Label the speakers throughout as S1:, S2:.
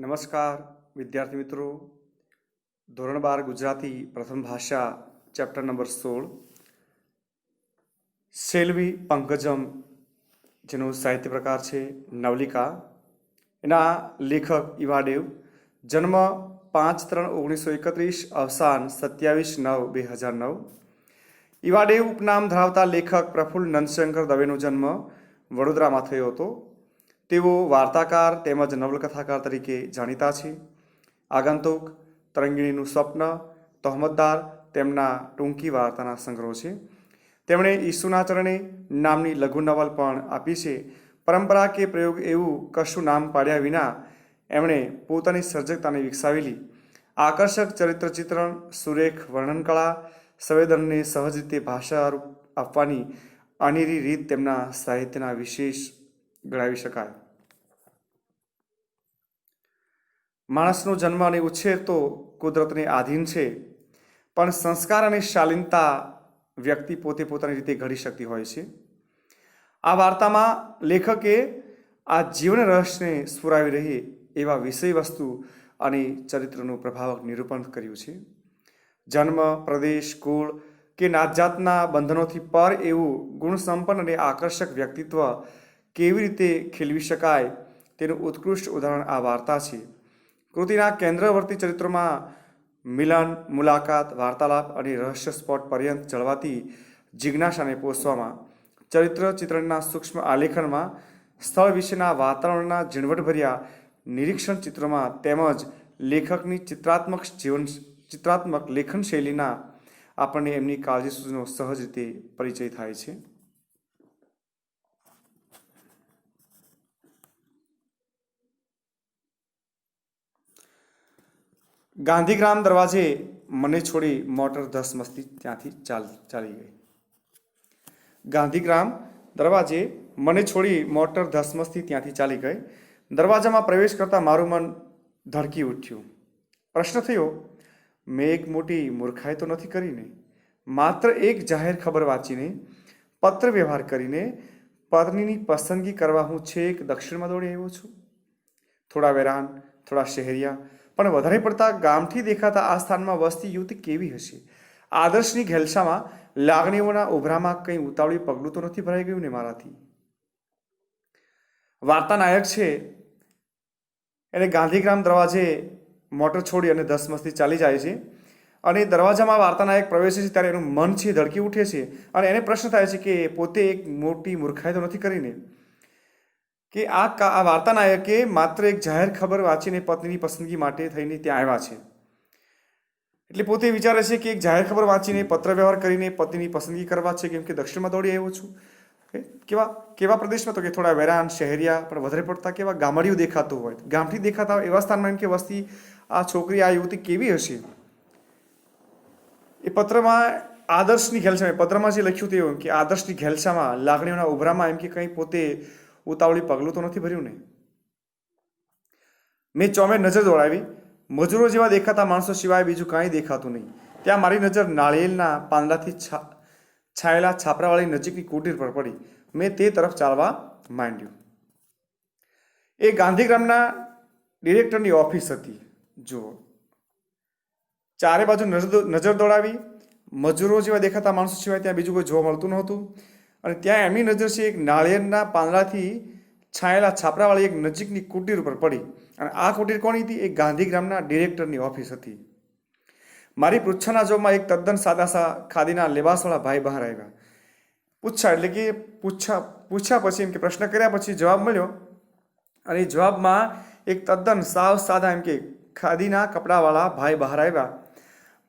S1: નમસ્કાર વિદ્યાર્થી મિત્રો. ધોરણ 12 ગુજરાતી પ્રથમ ભાષા ચેપ્ટર નંબર 16 સેલ્વી પંકજમ, જેનો સાહિત્ય પ્રકાર છે નવલિકા. એના લેખક ઈવાડેવ. જન્મ 5/3/1931, અવસાન 27/9/2009. ઈવાડેવ ઉપનામ ધરાવતા લેખક પ્રફુલ્લ નંદશંકર દવેનો જન્મ વડોદરામાં થયો હતો. તેઓ વાર્તાકાર તેમજ નવલકથાકાર તરીકે જાણીતા છે. આગંતુક, તરંગીણીનું સ્વપ્ન, તહોમતદાર તેમના ટૂંકી વાર્તાના સંગ્રહો છે. તેમણે ઈસુના ચરણે નામની લઘુ નવલ પણ આપી છે. પરંપરા કે પ્રયોગ એવું કશું નામ પાડ્યા વિના એમણે પોતાની સર્જકતાને વિકસાવેલી આકર્ષક ચરિત્ર ચિત્રણ, સુરેખ વર્ણનકળા, સંવેદનને સહજ રીતે ભાષા આપવાની અનેરી રીત તેમના સાહિત્યના વિશેષ ગણાવી શકાય. માણસનો જન્મ અને ઉછેર તો કુદરતને આધીન છે, પણ સંસ્કાર અને શાલીનતા વ્યક્તિ પોતે પોતાની રીતે ઘડી શકતી હોય છે. આ વાર્તામાં લેખકે આ જીવન રહસ્યને સ્ફુરાવી રહે એવા વિષય વસ્તુ અને ચરિત્રનું પ્રભાવક નિરૂપણ કર્યું છે. જન્મ, પ્રદેશ, કુળ કે નાતજાતના બંધનોથી પર એવું ગુણસંપન્ન અને આકર્ષક વ્યક્તિત્વ કેવી રીતે ખીલવી શકાય તેનું ઉત્કૃષ્ટ ઉદાહરણ આ વાર્તા છે. કૃતિના કેન્દ્રવર્તી ચરિત્રોમાં મિલન, મુલાકાત, વાર્તાલાપ અને રહસ્ય સ્પોટ પર્યંત જળવાતી જિજ્ઞાસાને પોષવામાં, ચરિત્ર ચિત્રણના સૂક્ષ્મ આલેખનમાં, સ્થળ વિશેના વાતાવરણના ઝીણવટભર્યા નિરીક્ષણ ચિત્રોમાં તેમજ લેખકની ચિત્રાત્મક લેખન શૈલીના આપણને એમની કાળજીસૂઝનો સહજ રીતે પરિચય થાય છે. ગાંધીગ્રામ દરવાજે મને છોડી મોટર ધસમસતી ત્યાંથી ચાલી ગઈ. ગાંધીગ્રામ દરવાજે મને છોડી મોટર ધસમસતી ત્યાંથી ચાલી ગઈ. દરવાજામાં પ્રવેશ કરતા મારું મન ધડકી ઉઠ્યું. પ્રશ્ન થયો, મેં એક મોટી મૂર્ખાઈ તો નથી કરીને? માત્ર એક જાહેર ખબર વાંચીને, પત્ર વ્યવહાર કરીને પત્નીની પસંદગી કરવા હું છેક દક્ષિણમાં દોડી આવ્યો છું. થોડા વેરાન, થોડા શહેરિયા, પણ વધારે પડતા ગામથી દેખાતા આ સ્થાનમાં વસતી યુવતી કેવી હશે? આદર્શની ઘેલછામાં લાગણીઓના ઉભરામાં કંઈ ઉતાવળી પગલું તો નથી ભરાઈ ગયું ને મારાથી? વાર્તા નાયક છે એને ગાંધીગ્રામ દરવાજે મોટર છોડી અને ધસમસથી ચાલી જાય છે અને દરવાજામાં વાર્તા નાયક પ્રવેશે છે ત્યારે એનું મન છે ધડકી ઉઠે છે અને એને પ્રશ્ન થાય છે કે પોતે એક મોટી મૂર્ખાઈ તો નથી કરીને કે આ વાર્તા નાયકે માત્ર એક જાહેર ખબર વાંચીને પત્નીની પસંદગી માટે થઈને ત્યાં આવ્યા છે. એટલે પોતે વિચારે છે કે એક જાહેર ખબર વાંચીને પત્ર વ્યવહાર કરીને પત્નીની પસંદગી કરવા છે, કેમ કે દક્ષિણમાં દોડી આવ્યો છું. કેવા પ્રદેશમાં? તો કે થોડા વેરાન, શહેરિયા, પણ વધારે પડતા કેવા ગામડિયું દેખાતું હોય, ગામથી દેખાતા હોય એવા સ્થાનમાં એમ કે વસ્તી આ છોકરી, આ યુવતી કેવી હશે? એ પત્રમાં આદર્શની ઘેલછામાં, પત્રમાં જે લખ્યું તે એવું કે આદર્શની ઘેલછામાં લાગણીઓના ઉભરામાં એમ કે કંઈ પોતે ઉતાવળી પગલું તો નથી ભર્યું ને? મેં ચોમે નજર દોડાવી. મજૂરો જેવા દેખાતા માણસો સિવાય બીજું કાંઈ દેખાતું નહીં. ત્યાં મારી નજર નાળિયેરના પાંદડાથી છાયેલા છાપરાવાળી નજીકની કુટીર પર પડી. મેં તે તરફ ચાલવા માંડ્યું. એ ગાંધીગ્રામના ડિરેક્ટરની ઓફિસ હતી. જુઓ, ચારે બાજુ નજર દોડાવી. મજૂરો જેવા દેખાતા માણસો સિવાય ત્યાં બીજું કોઈ જોવા મળતું નહોતું અને ત્યાં એમની નજર છે એક નાળિયેરના પાંદડાથી છાયેલા છાપરાવાળી એક નજીકની કુટીર ઉપર પડી. અને આ કુટીર કોની હતી? એક ગાંધીગ્રામના ડિરેક્ટરની ઓફિસ હતી. મારી પૃચ્છાના જોબમાં એક તદ્દન સાદાસા ખાદીના લેબાસવાળા ભાઈ બહાર આવ્યા. પૂછ્યા પછી એમ કે પ્રશ્ન કર્યા પછી જવાબ મળ્યો અને એ જવાબમાં એક તદ્દન સાવ સાદા એમ કે ખાદીના કપડાવાળા ભાઈ બહાર આવ્યા.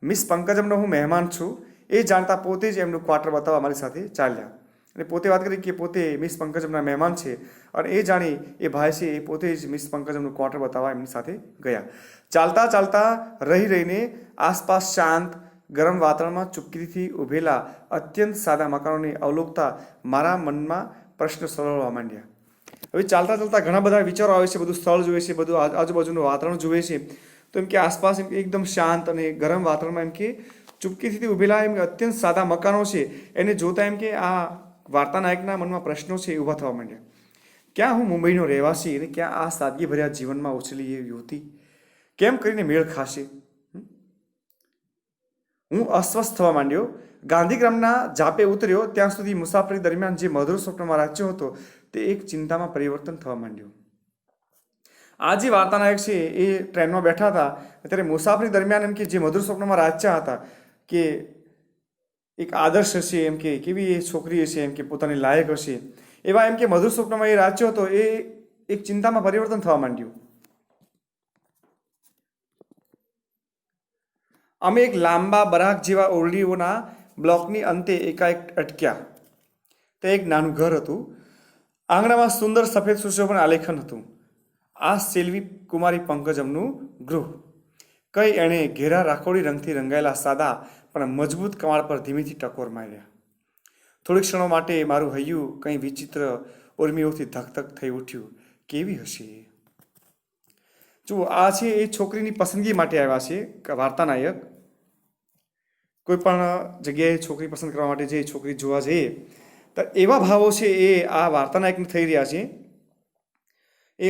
S1: મિસ પંકજમનો હું મહેમાન છું એ જાણતા પોતે જ એમનું ક્વાર્ટર બતાવવા મારી સાથે ચાલ્યા અને પોતે વાત કરી કે પોતે મિસ પંકજમના મહેમાન છે અને એ જાણી એ ભાઈ છે એ પોતે જ મિસ પંકજમનું ક્વાર્ટર બતાવવા એમની સાથે ગયા. ચાલતા ચાલતા રહીને આસપાસ શાંત ગરમ વાતાવરણમાં ચૂપકીથી ઊભેલા અત્યંત સાદા મકાનોને અવલોકતા મારા મનમાં પ્રશ્ન સળવળવા માંડ્યા. હવે ચાલતા ચાલતા ઘણા બધા વિચારો આવે છે, બધું સ્થળ જુએ છે, બધું આજુબાજુનું વાતાવરણ જુએ છે. તો એમ કે આસપાસ એકદમ શાંત અને ગરમ વાતાવરણમાં એમ કે ચૂપકીથી ઊભેલા એમ કે અત્યંત સાદા મકાનો છે એને જોતા એમ કે આ વાર્તા નાયકના મનમાં પ્રશ્નો છે એ ઊભા થવા માંડ્યા. ક્યાં હું મુંબઈનો રહેવાસી અને ક્યાં આ સાદગીભર્યા જીવનમાં ઉછળી એ યુવતી કેમ કરીને મેળ ખાશે? હું અસ્વસ્થ થવા માંડ્યો. ગાંધીગ્રામના જાપે ઉતર્યો ત્યાં સુધી મુસાફરી દરમિયાન જે મધુર સ્વપ્નમાં રાચ્યો હતો તે એક ચિંતામાં પરિવર્તન થવા માંડ્યું. આ જે વાર્તાનાયક છે એ ટ્રેનમાં બેઠા હતા ત્યારે મુસાફરી દરમિયાન એમ કે જે મધુર સ્વપ્નમાં રાચ્યા હતા કે એક આદર્શ હશે, એમ કે કેવી એ છોકરી હશે, એમ કે પોતાની લાયક હશે, એવા એમ કે મધુર સ્વપ્નમાં એ રાચ્યો હતો એ એક ચિંતામાં પરિવર્તન થવા માંડ્યું. અમે એક લાંબા બરાક જેવા ઓરડીઓના બ્લોકની અંતે એકાએક અટક્યા. તે એક નાનું ઘર હતું. આંગણામાં સુંદર સફેદ સુશોભન આલેખન હતું. આ સેલ્વી કુમારી પંકજમનું ગૃહ. કઈ એણે ઘેરા રાખોડી રંગથી રંગાયેલા સાદા પણ મજબૂત કમાળ પર ધીમેથી ટકોર માર્યા. થોડીક ક્ષણો માટે મારું હૈયું કંઈ વિચિત્ર ઉર્મિઓથી ધકધક થઈ ઉઠ્યું. કેવી હશે? જુઓ, આ છે એ છોકરીની પસંદગી માટે આવ્યા છે વાર્તાનાયક. કોઈ પણ જગ્યાએ છોકરી પસંદ કરવા માટે જે છોકરી જોવા જઈએ તો એવા ભાવો છે એ આ વાર્તાનાયકને થઈ રહ્યા છે. એ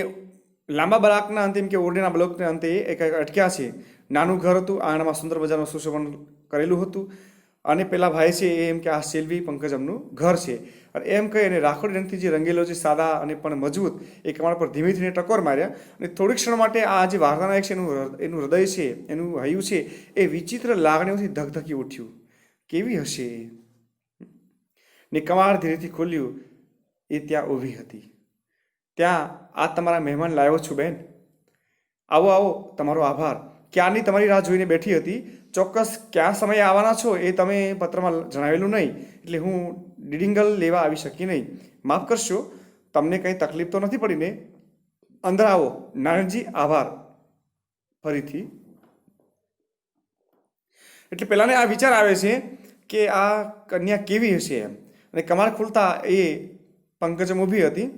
S1: લાંબા બરાકના અંતે, એમ કે ઓરડીના બ્લોકના અંતે એક અટક્યા છે. નાનું ઘર હતું. આંગણામાં સુંદર મજાનું સુશોભન કરેલું હતું. અને પેલા ભાઈ છે એ એમ કે આ સેલ્વી પંકજમનું ઘર છે. અને એમ કહી અને રાખોડી રંગથી જે રંગેલો છે સાદા અને પણ મજબૂત એ કમાડ પર ધીમે ધીમે ટકોર માર્યા. અને થોડીક ક્ષણ માટે આ જે વાર્તાનાયક છે એનું હૃદય છે, એનું હૈયું છે એ વિચિત્ર લાગણીઓથી ધગધકી ઉઠ્યું. કેવી હશે? ને કમાડ ધીરેથી ખોલ્યું. એ ત્યાં ઊભી હતી. ત્યાં આ તમારા મહેમાન લાવ્યો છું બેન. આવો આવો. તમારો આભાર. ક્યારની તમારી રાહ જોઈને બેઠી હતી. ચોક્કસ કયા સમયે આવવાના છો એ તમે પત્રમાં જણાવેલું નહીં, એટલે હું ડીડિંગલ લેવા આવી શકી નહીં. માફ કરશો, તમને કંઈ તકલીફ તો નથી પડી ને? અંદર આવો. નારાયણજી, આભાર ફરીથી. એટલે પેલાને આ વિચાર આવે છે કે આ કન્યા કેવી હશે એમ. અને કમાડ ખુલતા એ પંકજમ ઊભી હતી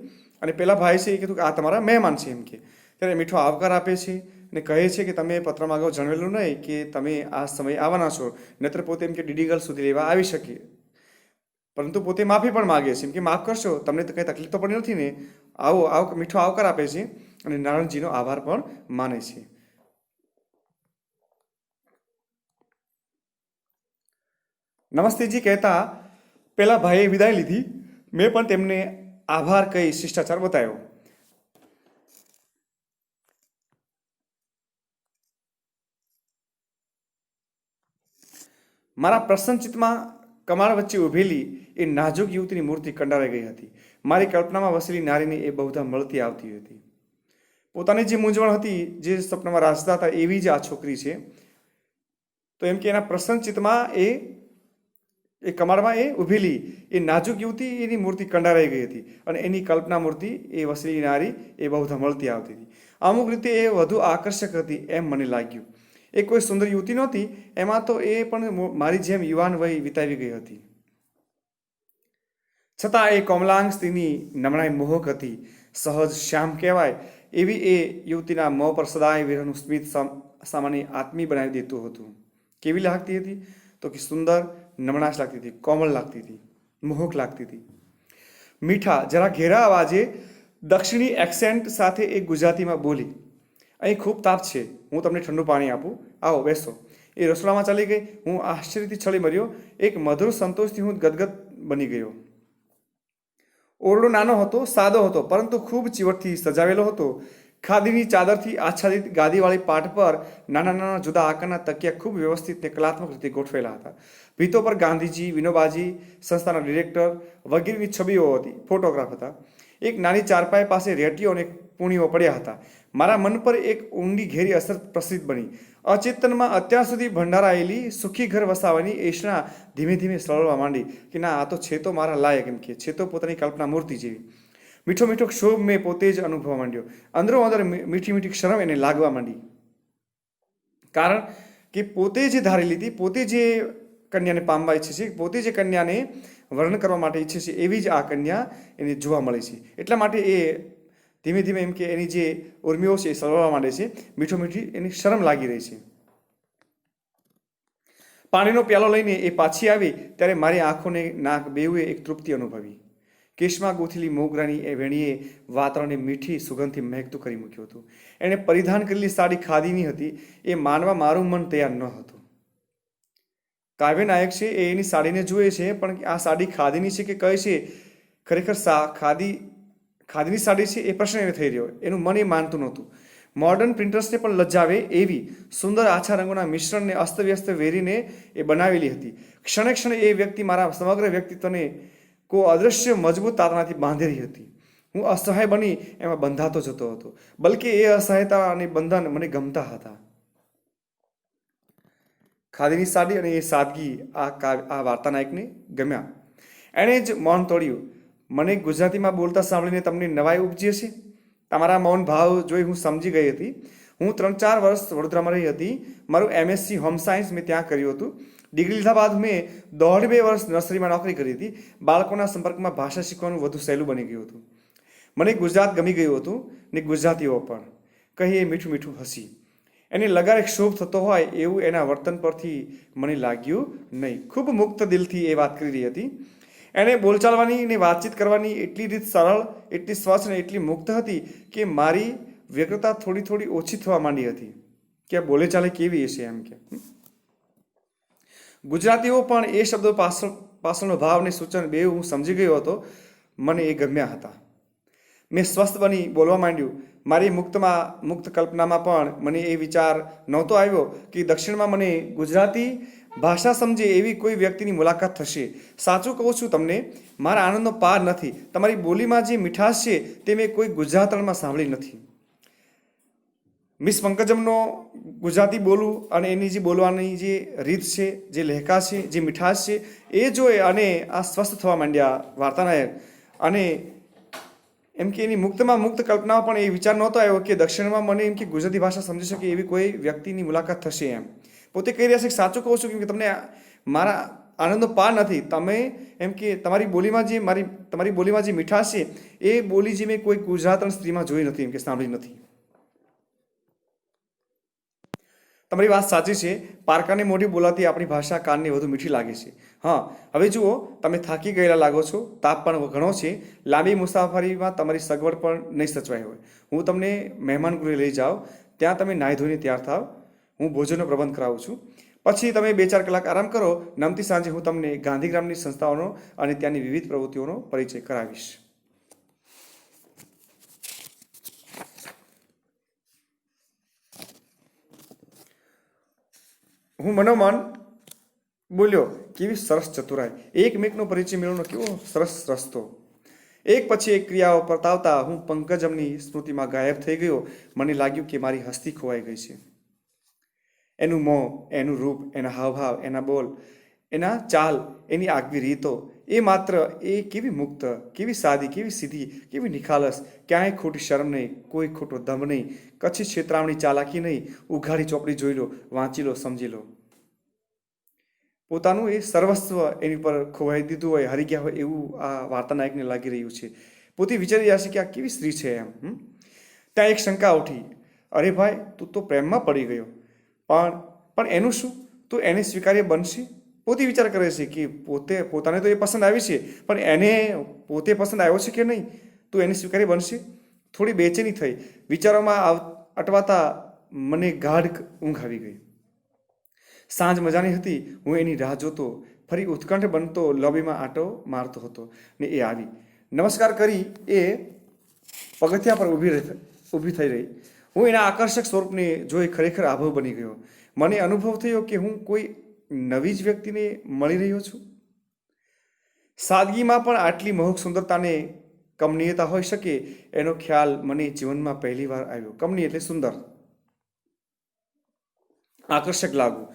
S1: અને પેલા ભાઈ છે એ કીધું કે આ તમારા મહેમાન છે એમ કે. ત્યારે મીઠો આવકાર આપે છે અને કહે છે કે તમે પત્રમાં અગાઉ જણાવેલું નહીં કે તમે આ સમયે આવવાના છો, નહીતર પોતે એમ કે ડીડીગલ સુધી લેવા આવી શકીએ. પરંતુ પોતે માફી પણ માગે છે, એમ કે માફ કરશો, તમને તો કંઈ તકલીફ તો પડી નથી ને? આવો આવો. મીઠો આવકાર આપે છે અને નારાયણજીનો આભાર પણ માને છે. નમસ્તેજી કહેતા પેલા ભાઈએ વિદાય લીધી. મેં પણ તેમને આભાર કહી શિષ્ટાચાર બતાવ્યો. મારા પ્રસન્નચિત્તમાં કમાડ વચ્ચે ઊભેલી એ નાજુક યુવતીની મૂર્તિ કંડારાઈ ગઈ હતી. મારી કલ્પનામાં વસેલી નારીને એ બહુધા મળતી આવતી હતી. પોતાની જે મૂંઝવણ હતી, જે સપનામાં રાસતા હતા, એવી જ આ છોકરી છે. તો એમ કે એના પ્રસન્નચિત્તમાં એ કમાડમાં એ ઊભેલી એ નાજુક યુવતી એની મૂર્તિ કંડારાઈ ગઈ હતી અને એની કલ્પના મૂર્તિ એ વસેલી નારી એ બહુધા મળતી આવતી હતી. અમુક રીતે એ વધુ આકર્ષક હતી એમ મને લાગ્યું. એ કોઈ સુંદર યુવતી નહોતી, એમાં તો એ પણ મારી જેમ યુવાન વય વિતાવી ગઈ હતી. છતાં એ કોમલાંગ સ્ત્રીની નમણાઈ મોહક હતી. સહજ શ્યામ કહેવાય એવી એ યુવતીના મોં પર સદાય વિરહનું સ્મિત સામાન્ય આત્મી બનાવી દેતું હતું. કેવી લાગતી હતી? તો કે સુંદર, નમણાશ લાગતી હતી, કોમળ લાગતી હતી, મોહક લાગતી હતી. મીઠા, જરા ઘેરા અવાજે દક્ષિણી એક્સેન્ટ સાથે એ ગુજરાતીમાં બોલી, અહીં ખૂબ તાપ છે, હું તમને ઠંડુ પાણી આપું, આવો બેસો. એ રસોડામાં ચાલી ગઈ. હું આશ્ચર્યથી છળી મર્યો. એક મધુર સંતોષથી હું ગદગદ બની ગયો. ઓરડો નાનો હતો, સાદો હતો, પરંતુ ખૂબ ચીવટથી સજાવેલો હતો. ખાદીની ચાદરથી આચ્છાદિત ગાદીવાળી પાટ પર નાના નાના જુદા આકારના તકિયા ખૂબ વ્યવસ્થિત ને કલાત્મક રીતે ગોઠવેલા હતા. ભીતો પર ગાંધીજી, વિનોબાજી, સંસ્થાના ડિરેક્ટર વગેરેની છબીઓ હતી, ફોટોગ્રાફ હતા. એક નાની ચારપાઈ પાસે રેટીઓ અને પૂણીઓ પડ્યા હતા. મારા મન પર એક ઊંડી ઘેરી અસર પ્રસિદ્ધ બની. અચેતનમાં અત્યાર સુધી ભંડારાયેલી સુખી ઘર વસાવાની એશના ધીમે ધીમે સળવવા માંડી કે ના, આ તો છે તો મારા લાયક, એમ કે છે તો પોતાની કલ્પના મૂર્તિ જેવી. મીઠો મીઠો ક્ષોભ મેં પોતે જ અનુભવવા માંડ્યો. અંદરો અંદર મીઠી મીઠી શરમ એને લાગવા માંડી. કારણ કે પોતે જે ધારી લીધી, પોતે જે કન્યાને પામવા ઈચ્છે છે, પોતે જે કન્યાને વર્ણન કરવા માટે ઈચ્છે છે, એવી જ આ કન્યા એને જોવા મળે છે. એટલા માટે એ ધીમે ધીમે એમ કે એની જે ઉર્મિઓ છે એ સળવવા માંડે છે. મીઠો મીઠી એની શરમ લાગી રહી છે. પાણીનો પ્યાલો લઈને એ પાછી આવી ત્યારે મારી આંખોને નાક બેઉએ એક તૃપ્તિ અનુભવી. કેશમાં ગૂંથેલી મોગરાની એ વેણીએ વાતાવરણને મીઠી સુગંધથી મહેકતું કરી મૂક્યું હતું. એણે પરિધાન કરેલી સાડી ખાદીની હતી એ માનવા મારું મન તૈયાર ન હતું. કાવ્ય નાયક છે એ એની સાડીને જુએ છે, પણ આ સાડી ખાદીની છે કે કઈ છે, ખરેખર ખાદીની સાડી છે એ પ્રશ્ન એને થઈ રહ્યો. એનું મન એ માનતું નહોતું. મોડર્ન પ્રિન્ટર્સને પણ લજાવે એવી સુંદર આછા રંગોના મિશ્રણને અસ્તવ્યસ્ત વેરીને એ બનાવેલી હતી. ક્ષણે ક્ષણે એ વ્યક્તિ મારા સમગ્ર વ્યક્તિત્વને કોઈ અદૃશ્ય મજબૂત તારણાથી બાંધેલી હતી. હું અસહાય બની એમાં બંધાતો જતો હતો. બલકે એ અસહાયતા અને બંધન મને ગમતા હતા. ખાદીની સાડી અને એ સાદગી આ વાર્તા નાયકને ગમ્યા. એણે જ મૌન તોડ્યું. મને ગુજરાતીમાં બોલતા સાંભળીને તમને નવાઈ ઉપજી હશે. તમારા મૌન ભાવ જોઈ હું સમજી ગઈ હતી. હું 3-4 વર્ષ વડોદરામાં રહી હતી. મારું MSc હોમ સાયન્સ મેં ત્યાં કર્યું હતું. ડિગ્રી લીધા બાદ મેં 1.5-2 વર્ષ નર્સરીમાં નોકરી કરી હતી. બાળકોના સંપર્કમાં ભાષા શીખવાનું વધુ સહેલું બની ગયું હતું. મને ગુજરાત ગમી ગયું હતું ને ગુજરાતીઓ પણ. કહી એ મીઠું મીઠું હસી. એને લગાર એક શોભ થતો હોય એવું એના વર્તન પરથી મને લાગ્યું નહીં. ખૂબ મુક્ત દિલથી એ વાત કરી રહી હતી. એણે બોલચાલવાની ને વાતચીત કરવાની એટલી રીત સરળ, એટલી સ્વચ્છ ને એટલી મુક્ત હતી કે મારી વ્યગ્રતા થોડી થોડી ઓછી થવા માંડી હતી. કે બોલે ચાલે કેવી હશે એમ કે. ગુજરાતીઓ પણ એ શબ્દો પાછળનો ભાવ ને સૂચન બે હું સમજી ગયો હતો. મને એ ગમ્યા હતા. મેં સ્વસ્થ બની બોલવા માંડ્યું. મારી મુક્ત કલ્પનામાં પણ મને એ વિચાર નહોતો આવ્યો કે દક્ષિણમાં મને ગુજરાતી ભાષા સમજે એવી કોઈ વ્યક્તિની મુલાકાત થશે. સાચું કહું છું તમને, મારા આનંદનો પાર નથી. તમારી બોલીમાં જે મીઠાશ છે તે મેં કોઈ ગુજરાતણમાં સાંભળી નથી. મિસ પંકજમનો ગુજરાતી બોલવું અને એની જે બોલવાની જે રીત છે, જે લહેકા છે, જે મીઠાશ છે, એ જોઈ અને આ સ્વસ્થ થવા માંડ્યા વાર્તાનાયક. અને એમ કે એની મુક્ત કલ્પનામાં પણ એ વિચાર નહોતો આવ્યો કે દક્ષિણમાં મને એમ કે ગુજરાતી ભાષા સમજી શકે એવી કોઈ વ્યક્તિની મુલાકાત થશે એમ. પોતે કહી રહ્યા છે કે સાચું કહું છું કે તમને મારા આનંદનો પાર નથી. તમે એમ કે તમારી બોલીમાં જે મીઠાશ છે એ બોલી જે મેં કોઈ ગુજરાતણ સ્ત્રીમાં જોઈ નથી, એમ કે સાંભળી નથી. તમારી વાત સાચી છે. પારકાને મોઢી બોલાતી આપણી ભાષા કાનને વધુ મીઠી લાગે છે. હા, હવે જુઓ, તમે થાકી ગયેલા લાગો છો. તાપ પણ ઘણો છે. લાંબી મુસાફરીમાં તમારી સગવડ પણ નહીં સચવાઈ હોય. હું તમને મહેમાન ગૃહે લઈ જાઉં. ત્યાં તમે નાહી ધોઈને તૈયાર થાવ. હું ભોજનનો પ્રબંધ કરાવું છું. પછી તમે 2-4 કલાક આરામ કરો. નમતી સાંજે હું તમને ગાંધીગ્રામની સંસ્થાઓનો અને ત્યાંની વિવિધ પ્રવૃત્તિઓનો પરિચય કરાવીશ. હું મનોમન બોલ્યો, કેવી સરસ ચતુરાઈ! એકમેકનો પરિચય મેળવવાનો કેવો સરસ રસ્તો! એક પછી એક ક્રિયાઓ પતાવતા હું પંકજમની સ્મૃતિમાં ગાયબ થઈ ગયો. મને લાગ્યું કે મારી હસ્તી ખોવાઈ ગઈ છે. એનું મોં, એનું રૂપ, એના હાવભાવ, એના બોલ, એના ચાલ, એની આગવી રીતો, એ માત્ર એ કેવી મુક્ત, કેવી સાદી, કેવી સીધી, કેવી નિખાલસ! ક્યાંય ખોટી શરમ નહીં, કોઈ ખોટો દંભ નહીં, કચ્છી છેતરામણી ચાલાકી નહીં. ઉઘાડી ચોપડી જોઈ લો, વાંચી લો, સમજી લો. પોતાનું એ સર્વસ્વ એની પર ખોવાઈ દીધું હોય, હારી ગયા હોય એવું આ વાર્તા નાયકને લાગી રહ્યું છે. પોતે વિચારી રહ્યા છે કે આ કેવી સ્ત્રી છે એમ. ત્યાં એક શંકા ઉઠી. અરે ભાઈ, તું તો પ્રેમમાં પડી ગયો. પણ એનું શું? તું એને સ્વીકાર્ય બનશે? પોતે વિચાર કરે છે કે પોતાને તો એ પસંદ આવી છે, પણ એને પોતે પસંદ આવ્યો છે કે નહીં? તું એને સ્વીકાર્ય બનશે? થોડી બેચેની થઈ. વિચારોમાં અટવાતા મને ગાઢ ઊંઘ આવી ગઈ. સાંજ મજાની હતી. હું એની રાહ જોતો, ફરી ઉત્કંઠ બનતો લોબીમાં આંટો મારતો હતો ને એ આવી. નમસ્કાર કરી એ પગથિયા પર ઊભી થઈ રહી. હું એના આકર્ષક સ્વરૂપને જોઈ ખરેખર આભાવ બની ગયો. મને અનુભવ થયો કે હું કોઈ નવી જ વ્યક્તિને મળી રહ્યો છું. સાદગીમાં પણ આટલી મોહક સુંદરતાને કમનીયતા હોઈ શકે એનો ખ્યાલ મને જીવનમાં પહેલી વાર આવ્યો. કમનીય એટલે સુંદર, આકર્ષક લાગવું.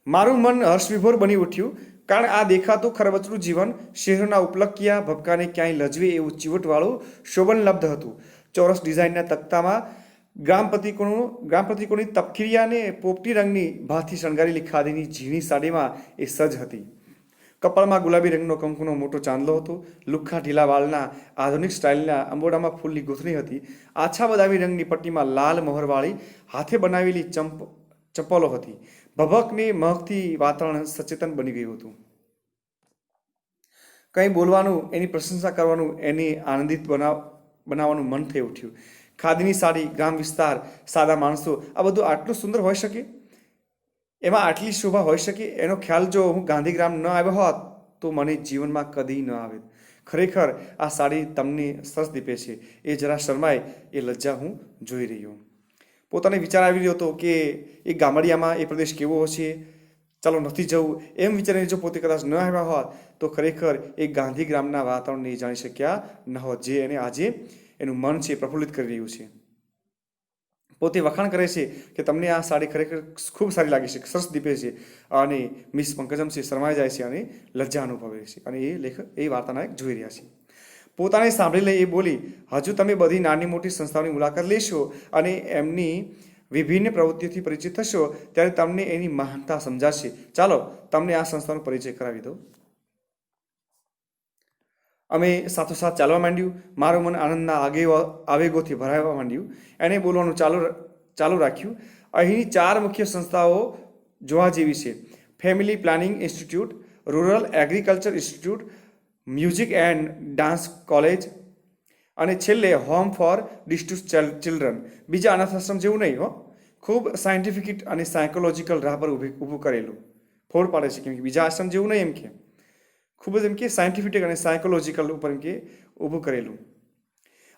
S1: મારું મન હર્ષવિભોર બની ઉઠ્યું. કારણ આ દેખાતું ખરબચડું જીવન શહેરોના ઉપલક્યા ભપકાને ક્યાંય લજવે એવું ચીવટવાળું શોભનલબ્ધ હતું. ચોરસ ડિઝાઇનના તખ્તામાં ગ્રામ પ્રતિકોની તપકીરિયાને પોપટી રંગની ભાથથી શણગારેલી ખાદીની ઝીણી સાડીમાં એ સજ હતી. કપાળમાં ગુલાબી રંગનો કંકુનો મોટો ચાંદલો હતો. લુખ્ખા ઢીલા વાળના આધુનિક સ્ટાઇલના અંબોડામાં ફૂલની ગૂંથણી હતી. આછા બદામી રંગની પટ્ટીમાં લાલ મોહરવાળી હાથે બનાવેલી ચંપલો હતી. ભભકની મહકથી વાતાવરણ સચેતન બની ગયું હતું. કંઈ બોલવાનું, એની પ્રશંસા કરવાનું, એની આનંદિત બનાવવાનું મન થઈ ઉઠ્યું. ખાદીની સાડી, ગ્રામ વિસ્તાર, સાદા માણસો, આ બધું આટલું સુંદર હોઈ શકે, એમાં આટલી શોભા હોઈ શકે, એનો ખ્યાલ જો હું ગાંધીગ્રામ ન આવ્યો હોત તો મને જીવનમાં કદી ન આવે. ખરેખર આ સાડી તમને સરસ દીપે છે. એ જરા શરમાય એ લજ્જા હું જોઈ રહ્યો. પોતાને વિચાર આવી રહ્યો હતો કે એ ગામડિયામાં એ પ્રદેશ કેવો હશે, ચાલો નથી જવું એમ વિચારીને જો પોતે કદાચ ન આવ્યા હોત તો ખરેખર એ ગાંધીગ્રામના વાતાવરણને જાણી શક્યા ન હોત, જે એને આજે એનું મન છે પ્રફુલ્લિત કરી રહ્યું છે. પોતે વખાણ કરે છે કે તમને આ સાડી ખરેખર ખૂબ સારી લાગે છે, સરસ દીપે છે, અને મિસ પંકજમ છે શરમાઈ જાય છે અને લજ્જા અનુભવે છે. અને એ લેખક એ વાર્તાના એક જોઈ રહ્યા છે. પોતાને સાંભળી લઈ એ બોલી, હજુ તમે બધી નાની મોટી સંસ્થાઓની મુલાકાત લેશો અને એમની વિભિન્ન પ્રવૃત્તિઓથી પરિચિત થશો ત્યારે તમને એની મહાનતા સમજાશે. ચાલો તમને આ સંસ્થાનો પરિચય કરાવી દો. અમે સાથોસાથ ચાલવા માંડ્યું. મારું મન આનંદના આવેગોથી ભરાવા માંડ્યું. એણે બોલવાનું ચાલુ રાખ્યું. અહીંની 4 મુખ્ય સંસ્થાઓ જોવા જેવી છે: family planning institute, rural agriculture institute, music and dance college, અને છેલ્લે હોમ ફોર ડિસ્ટ્રેસ્ડ ચિલ્ડ્રન. બીજા અનાથાશ્રમ જેવું નહીં હો, ખૂબ સાયન્ટિફિક અને સાયકોલોજીકલ રાહ પર ઊભું કરેલું. ફોડ પાડે છે કેમ કે બીજા આશ્રમ જેવું નહીં, એમ કે ખૂબ જ એમ કે સાયન્ટિફિક અને સાયકોલોજીકલ ઉપર એમ કે ઊભું કરેલું.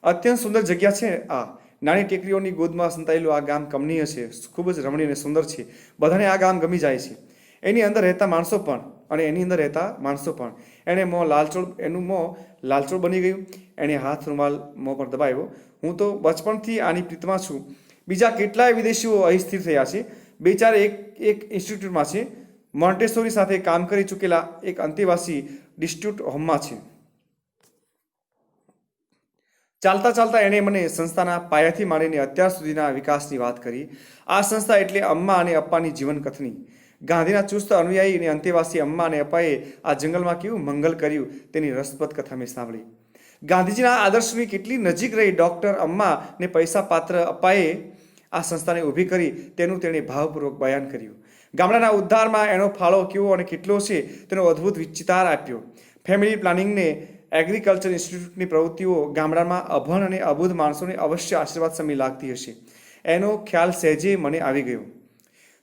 S1: અત્યંત સુંદર જગ્યા છે આ. નાની ટેકરીઓની ગોદમાં સંતાયેલું આ ગામ કમનીય છે, ખૂબ જ રમણીય અને સુંદર છે. બધાને આ ગામ ગમી જાય છે. એની અંદર રહેતા માણસો પણ અને એની અંદર રહેતા માણસો પણ. એનું મોં લાલચોળ બની ગયું. એણે હાથ રૂમાલ મોં પર દબાવ્યો. હું તો બચપણથી આની પ્રીતમાં છું. બીજા કેટલાય વિદેશીઓ અહીં સ્થિર થયા છે. 2-4 એક ઇન્સ્ટિટ્યૂટમાં છે. મોન્ટેસોરી સાથે કામ કરી ચૂકેલા એક અંતેવાસી ડિસ્ટ્રિક્ટ હોમમાં છે. ચાલતા ચાલતા એણે મને સંસ્થાના પાયાથી માંડીને અત્યાર સુધીના વિકાસની વાત કરી. આ સંસ્થા એટલે અમ્મા અને અપ્પાની જીવન કથની. ગાંધીના ચુસ્ત અનુયાયી અને અંતેવાસી અમ્મા અને અપ્પાએ આ જંગલમાં કેવું મંગલ કર્યું તેની રસપ્રદ કથા મેં સાંભળી. ગાંધીજીના આદર્શની કેટલી નજીક રહી ડૉક્ટર અમ્મા ને પૈસા પાત્ર અપ્પાએ આ સંસ્થાને ઊભી કરી તેનું તેણે ભાવપૂર્વક બયાન કર્યું. ગામડાના ઉદ્ધારમાં એનો ફાળો કેવો અને કેટલો છે તેનો અદ્ભુત વિચિતાર આપ્યો. ફેમિલી પ્લાનિંગને એગ્રીકલ્ચર ઇન્સ્ટિટ્યૂટની પ્રવૃત્તિઓ ગામડામાં અભણ અને અબુધ માણસોને અવશ્ય આશીર્વાદ સમય લાગતી હશે એનો ખ્યાલ સહેજે મને આવી ગયો.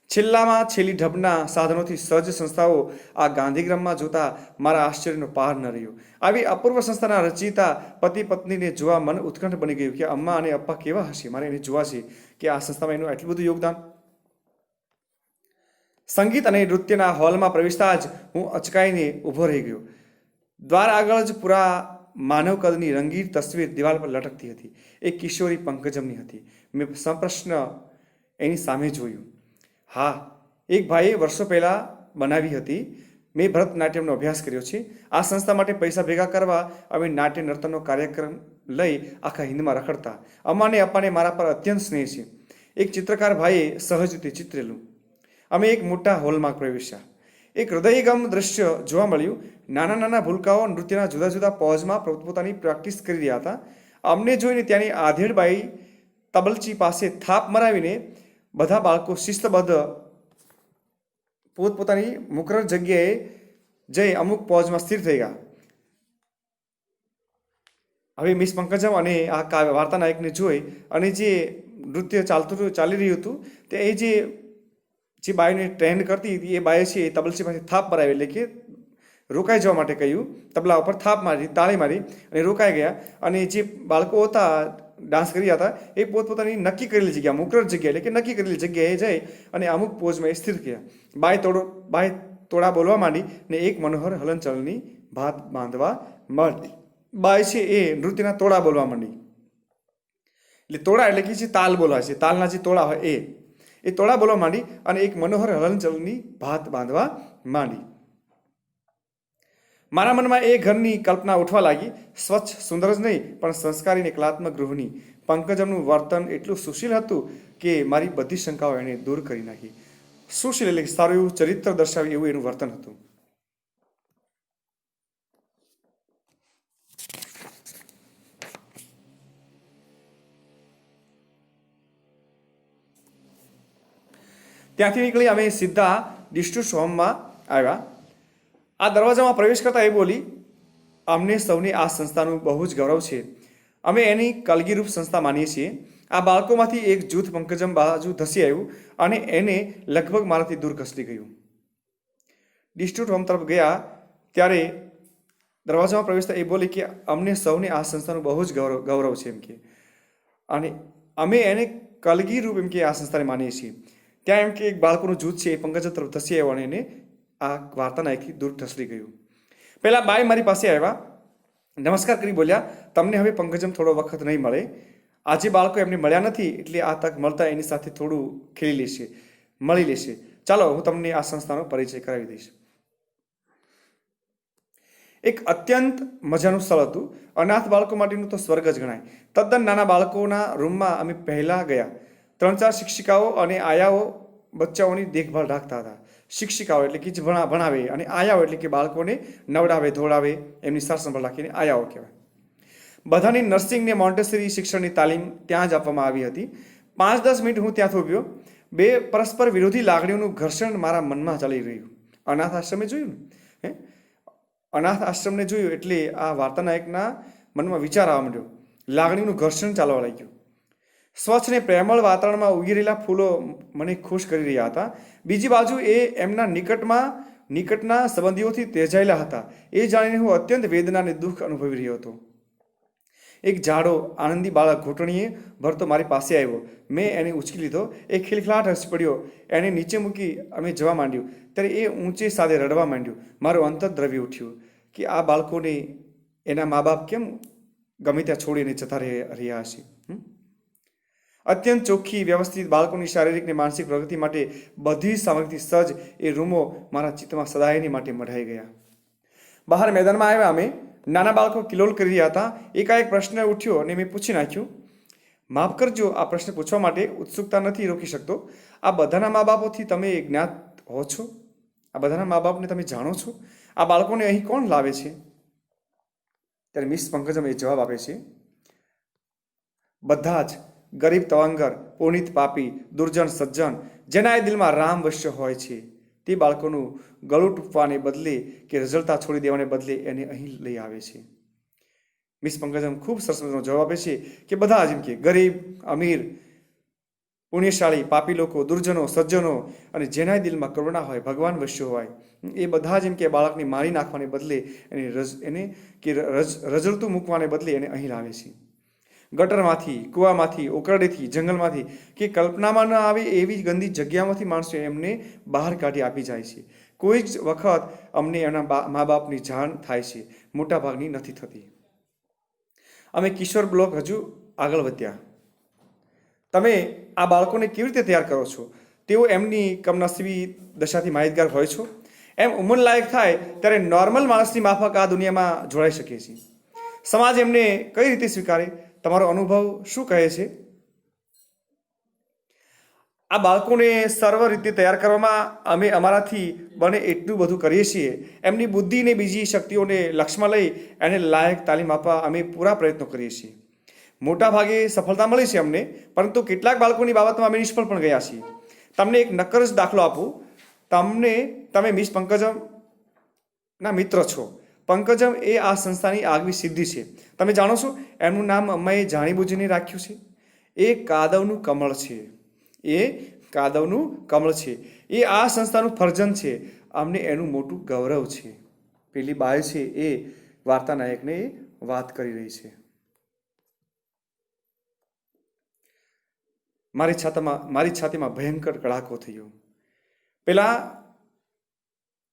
S1: છેલ્લામાં છેલ્લી ઢબના સાધનોથી સજ્જ સંસ્થાઓ આ ગાંધીગ્રામમાં જોતા મારા આશ્ચર્યનો પાર ન રહ્યો. આવી અપૂર્વ સંસ્થાના રચયિતા પતિ પત્નીને જોવા મન ઉત્કંઠ બની ગયું કે અમ્મા અને અપ્પા કેવા હશે. મારે એને જોવા છે કે આ સંસ્થામાં એનું એટલું બધું યોગદાન. સંગીત અને નૃત્યના હોલમાં પ્રવેશતા જ હું અચકાઈને ઊભો રહી ગયો. દ્વાર આગળ જ પૂરા માનવ કદની રંગીન તસવીર દિવાલ પર લટકતી હતી. એક કિશોરી પંકજમની હતી. મેં સપ્રશ્ન એની સામે જોયું. હા, એક ભાઈએ વર્ષો પહેલાં બનાવી હતી. મેં ભરતનાટ્યમનો અભ્યાસ કર્યો છે. આ સંસ્થા માટે પૈસા ભેગા કરવા અમે નાટ્ય નર્તનનો કાર્યક્રમ લઈ આખા હિંદમાં રખડતા. અમ્માને અપ્પાને મારા પર અત્યંત સ્નેહ છે. એક ચિત્રકાર ભાઈએ સહજ રીતે ચિતરેલું. અમે એક મોટા હોલમાં પ્રવેશ્યા. એક હૃદયગમ દ્રશ્ય જોવા મળ્યું. નાના નાના ભૂલકાઓ નૃત્યના જુદા જુદા પોઝમાં પોતાની પ્રેક્ટિસ કરી રહ્યા હતા. અમને જોઈને ત્યાંની આધેડબાઈ તબલચી પાસે થાપ મરાવીને બધા બાળકો શિસ્તબદ્ધ પોતપોતાની મુકરર જગ્યાએ જઈ અમુક પોઝમાં સ્થિર થઈ ગયા. હવે મિસ પંકજમ અને આ વાર્તા નાયકને જોઈ અને જે નૃત્ય ચાલી રહ્યું હતું તે એ જે બાઈને ટ્રેન્ડ કરતી હતી એ બાએ છે એ તબલચી પાસે થાપ મરાવી, એટલે કે રોકાઈ જવા માટે કહ્યું. તબલા ઉપર થાપ મારી, તાળી મારી અને રોકાઈ ગયા. અને જે બાળકો હતા ડાન્સ કરી રહ્યા હતા એ પોતપોતાની નક્કી કરેલી જગ્યા, મુકરર જગ્યા એટલે કે નક્કી કરેલી જગ્યાએ જઈ અને અમુક પોઝમાં એ સ્થિર થયા. બાય તોડા બોલવા માંડી ને એક મનોહર હલનચલનની ભાત બાંધવા માંડી. બાય છે એ નૃત્યના તોડા બોલવા માંડી. એટલે તોડા એટલે કે જે તાલ બોલવા છે, તાલના જે તોડા હોય એ તોડા બોલવા માંડી અને એક મનોહર હલનચલનની ભાત બાંધવા માંડી. મારા મનમાં એ ઘરની કલ્પના ઉઠવા લાગી. સ્વચ્છ સુંદર જ નહીં પણ સંસ્કારી અને કલાત્મક ગૃહની. પંકજમનું વર્તન એટલું સુશીલ હતું કે મારી બધી શંકાઓ એણે દૂર કરી નાખી. સુશીલ એટલે સારું એવું ચરિત્ર દર્શાવે એવું એનું વર્તન હતું. ત્યાંથી નીકળી અમે સીધા ડિસ્ટ્રિક્ટ હોમમાં આવ્યા. આ દરવાજામાં પ્રવેશ કરતા એ બોલી, અમને સૌને આ સંસ્થાનું બહુ જ ગૌરવ છે. અમે એની કલગીરૂપ સંસ્થા માનીએ છીએ. આ બાળકોમાંથી એક જૂથ પંકજમ બાજુ ધસી આવ્યું અને એને લગભગ મારાથી દૂર ખસી ગયું. ડિસ્ટ્રિક્ટ હોમ તરફ ગયા ત્યારે દરવાજામાં પ્રવેશતા એ બોલી કે અમને સૌને આ સંસ્થાનું બહુ જ ગૌરવ છે એમ કે, અને અમે એને કલગીરૂપ એમ કે આ સંસ્થાને માનીએ છીએ. ત્યાં એમ કે એક બાળકોનું જૂથ છે એ પંકજમ તરફ ધસી આવ્યો અને એને આ વાર્તાના એકથી દૂર ઠસરી ગયું. પહેલા બાય મારી પાસે આવ્યા, નમસ્કાર કરી બોલ્યા, તમને હવે પંકજમ થોડો વખત નહીં મળે. આજે બાળકો એમને મળ્યા નથી એટલે આ તક મળતા એની સાથે થોડું ખેલી લેશે, મળી લેશે. ચાલો હું તમને આ સંસ્થાનો પરિચય કરાવી દઈશ. એક અત્યંત મજાનું સ્થળ હતું. અનાથ બાળકો માટેનું તો સ્વર્ગ જ ગણાય. તદ્દન નાના બાળકોના રૂમમાં અમે પહેલા ગયા. 3-4 શિક્ષિકાઓ અને આયાઓ બચ્ચાઓની દેખભાળ રાખતા હતા. શિક્ષિકાઓ એટલે કે ભણાવે અને આયાઓ એટલે કે બાળકોને નવડાવે ધોળાવે એમની સાર સંભાળ રાખીને આયાઓ કહેવાય. બધાની નર્સિંગ ને મોન્ટેસરી શિક્ષણની તાલીમ ત્યાં જ આપવામાં આવી હતી. 5-10 મિનિટ હું ત્યાં થોભ્યો. બે પરસ્પર વિરોધી લાગણીઓનું ઘર્ષણ મારા મનમાં ચાલી રહ્યું. અનાથ આશ્રમે જોયું ને, અનાથ આશ્રમને જોયું એટલે આ વાર્તાના એકના મનમાં વિચાર આવવા માંડ્યો. લાગણીઓનું ઘર્ષણ ચાલવા લાગ્યું. સ્વચ્છ ને પ્રેમળ વાતાવરણમાં ઉગી ફૂલો મને ખુશ કરી રહ્યા હતા. બીજી બાજુ એ એમના નિકટના સંબંધીઓથી તેજાયેલા હતા. એ જાણીને હું અત્યંત વેદના અને દુઃખ અનુભવી રહ્યો હતો. એક જાડો આનંદી બાળક ઘૂંટણીએ ભરતો મારી પાસે આવ્યો. મેં એને ઉચકી લીધો. એ ખિલખિલાટ હસી પડ્યો. એને નીચે મૂકી અમે જવા માંડ્યું ત્યારે એ ઊંચે સાથે રડવા માંડ્યું. મારું અંતર દ્રવી ઉઠ્યું કે આ બાળકોને એના મા બાપ કેમ ગમે ત્યાં છોડીને જતા રહ્યા હશે. અત્યંત ચોખ્ખી વ્યવસ્થિત બાળકોની શારીરિક ને માનસિક પ્રગતિ માટે બધી સામગ્રીથી સજ્જ એ રૂમો મારા ચિત્તમાં સદાયની માટે મઢાઈ ગયા. બહાર મેદાનમાં આવ્યા અમે. નાના બાળકો કિલોલ કરી રહ્યા હતા. એકાએક પ્રશ્ન ઉઠ્યો અને મેં પૂછી નાખ્યું. માફ કરજો, આ પ્રશ્ન પૂછવા માટે ઉત્સુકતા નથી રોકી શકતો. આ બધાના મા બાપોથી તમે જ્ઞાત હો છો? આ બધાના મા બાપને તમે જાણો છો? આ બાળકોને અહીં કોણ લાવે છે? ત્યારે મિસ પંકજમ એ જવાબ આપે છે, બધા જ ગરીબ તવંગર, પુનિત પાપી, દુર્જન સજ્જન, જેના એ દિલમાં રામ વશ્ય હોય છે તે બાળકોનું ગળું ટૂંપવાને બદલે કે રઝળતા છોડી દેવાને બદલે એને અહીં લઈ આવે છે. મિસ પંકજમ ખૂબ સરસ મજાનો જવાબ આપે છે કે બધા જેમ કે ગરીબ, અમીર, પુણ્યશાળી, પાપી લોકો, દુર્જનો, સજ્જનો અને જેના દિલમાં કરુણા હોય, ભગવાન વશ્ય હોય, એ બધા જેમ કે બાળકને મારી નાખવાને બદલે એને રઝળતું મૂકવાને બદલે એને અહીં લાવે છે. ગટરમાંથી, કૂવામાંથી, ઓકરડેથી, જંગલમાંથી કે કલ્પનામાં ન આવે એવી ગંદી જગ્યામાંથી માણસો એમને બહાર કાઢી આપી જાય છે. કોઈ જ વખત અમને એના મા બાપની જાણ થાય છે, મોટાભાગની નથી થતી. અમે કિશોર બ્લોક હજુ આગળ વધ્યા. તમે આ બાળકોને કેવી રીતે તૈયાર કરો છો? તેઓ એમની કમનસીબી દશાથી માહિતગાર હોય છો? એમ ઉંમરલાયક થાય ત્યારે નોર્મલ માણસની માફક આ દુનિયામાં જોડાઈ શકે છે. સમાજ એમને કઈ રીતે સ્વીકારે? તમારો અનુભવ શું કહે છે? આ બાળકોને સર્વ રીતે તૈયાર કરવામાં અમે અમારાથી બને એટલું બધું કરીએ છીએ. એમની બુદ્ધિ ને બીજી શક્તિઓને લક્ષમાં લઈ એને લાયક તાલીમ આપવા અમે પૂરા પ્રયત્નો કરીએ છીએ. મોટા ભાગે સફળતા મળી છે અમને, પરંતુ કેટલાક બાળકોની બાબતમાં અમે નિષ્ફળ પણ ગયા છીએ. તમને એક નક્કર જ દાખલો આપું. તમે મિસ પંકજમના મિત્ર છો. પંકજમ એ આ સંસ્થાની આગવી સિદ્ધિ છે. તમે જાણો છો એમનું નામ અમ્માએ જાણીબૂજીને રાખ્યું છે. એ કાદવનું કમળ છે. એ કાદવનું કમળ છે. એ આ સંસ્થાનું ફરજન છે. અમને એનું મોટું ગૌરવ છે. પેલી બાઈ છે એ વાર્તા નાયકને એ વાત કરી રહી છે. મારી છાતીમાં ભયંકર કડાકો થયો. પેલા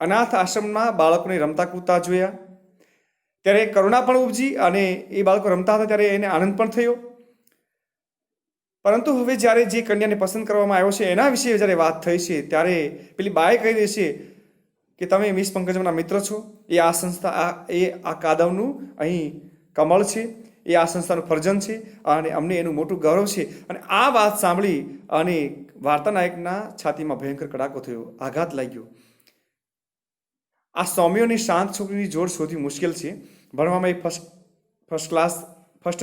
S1: અનાથ આશ્રમમાં બાળકોને રમતા કૂદતા જોયા ત્યારે કરુણા પણ ઉપજી અને એ બાળકો રમતા હતા ત્યારે એને આનંદ પણ થયો. પરંતુ હવે જ્યારે જે કન્યાને પસંદ કરવામાં આવ્યો છે એના વિશે જ્યારે વાત થઈ છે ત્યારે પેલી બાએ કહી દે છે કે તમે મિસ પંકજમના મિત્ર છો. એ આ સંસ્થા એ આ કાદવનું અહીં કમળ છે. એ આ સંસ્થાનું ફરજન છે અને અમને એનું મોટું ગૌરવ છે. અને આ વાત સાંભળી અને વાર્તા નાયકના છાતીમાં ભયંકર કડાકો થયો, આઘાત લાગ્યો. આ સૌમ્યોની શાંત છોકરીની જોડ શોધવી મુશ્કેલ છે. ભણવામાં એ ફર્સ્ટ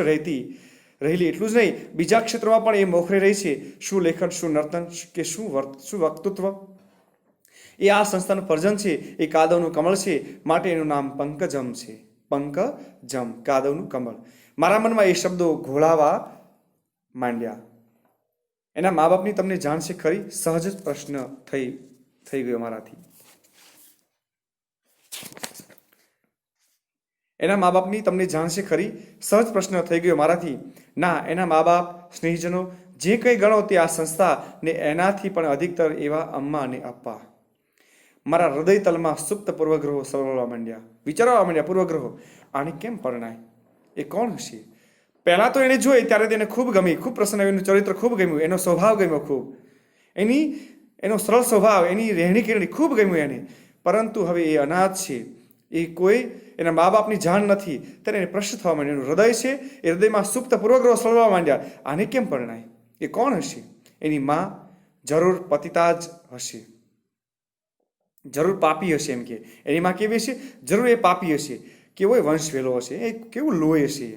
S1: રહેલી એટલું જ નહીં, બીજા ક્ષેત્રોમાં પણ એ મોખરે રહી છે. શું લેખન, શું નર્તન કે શું વક્તૃત્વ. એ આ સંસ્થાનું ફરજન છે. એ કાદવનું કમળ છે, માટે એનું નામ પંકજમ છે. પંકજમ, કાદવનું કમળ. મારા મનમાં એ શબ્દો ઘોળાવા માંડ્યા. એના મા બાપની તમને જાણ છે ખરી? સહજ જ પ્રશ્ન થઈ ગયો મારાથી. એના મા બાપની તમને જાણ છે ખરી? સહજ પ્રશ્ન થઈ ગયો મારાથી. ના, એના મા બાપ, સ્નેહીજનો, જે કંઈ ગણો તે આ સંસ્થા ને એનાથી પણ અધિકતર એવા અમ્મા અને અપ્પા. મારા હૃદય તલમાં સુપ્ત પૂર્વગ્રહો સળવળવા માંડ્યા, વિચારવા માંડ્યા. પૂર્વગ્રહો, આને કેમ પરણાય? એ કોણ હશે? પહેલાં તો એને જોઈ ત્યારે તેને ખૂબ ગમી, ખૂબ પ્રસન્ન, એનું ચરિત્ર ખૂબ ગમ્યું, એનો સ્વભાવ ગમ્યો ખૂબ, એનો સરળ સ્વભાવ, એની રહેણી કેરણી ખૂબ ગમ્યું એને. પરંતુ હવે એ અનાથ છે, એ કોઈ એના મા બાપની જાણ નથી, ત્યારે એને પ્રશ્ન થવા માંડ્યો. એનું હૃદય છે, એ હૃદયમાં સુપ્ત પૂર્વગ્રહો સળવવા માંડ્યા. આને કેમ પરણાય? એ કોણ હશે? એની માં જરૂર પતિતા જ હશે, જરૂર પાપી હશે. એમ કે એની માં કેવી હશે? જરૂર એ પાપી હશે. કેવો વંશ વેલો હશે, એ કેવું લોહી હશે.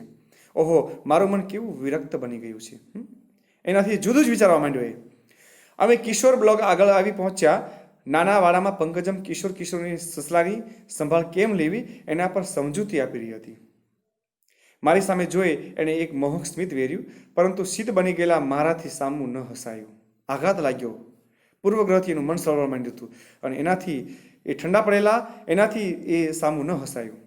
S1: ઓહો, મારું મન કેવું વિરક્ત બની ગયું છે. એનાથી જુદું જ વિચારવા માંડ્યો એ. અમે કિશોર બ્લોગ આગળ આવી પહોંચ્યા. નાના વાડામાં પંકજમ કિશોરની સસલાની સંભાળ કેમ લેવી એના પર સમજૂતી આપી રહી હતી. મારી સામે જોઈ એણે એક મોહક સ્મિત વેર્યું, પરંતુ શીત બની ગયેલા મારાથી સામું ન હસાયું. આઘાત લાગ્યો. પૂર્વગ્રહથી એનું મન સળવવા માંડ્યું હતું, અને એનાથી એ ઠંડા પડેલા, એનાથી એ સામું ન હસાયું.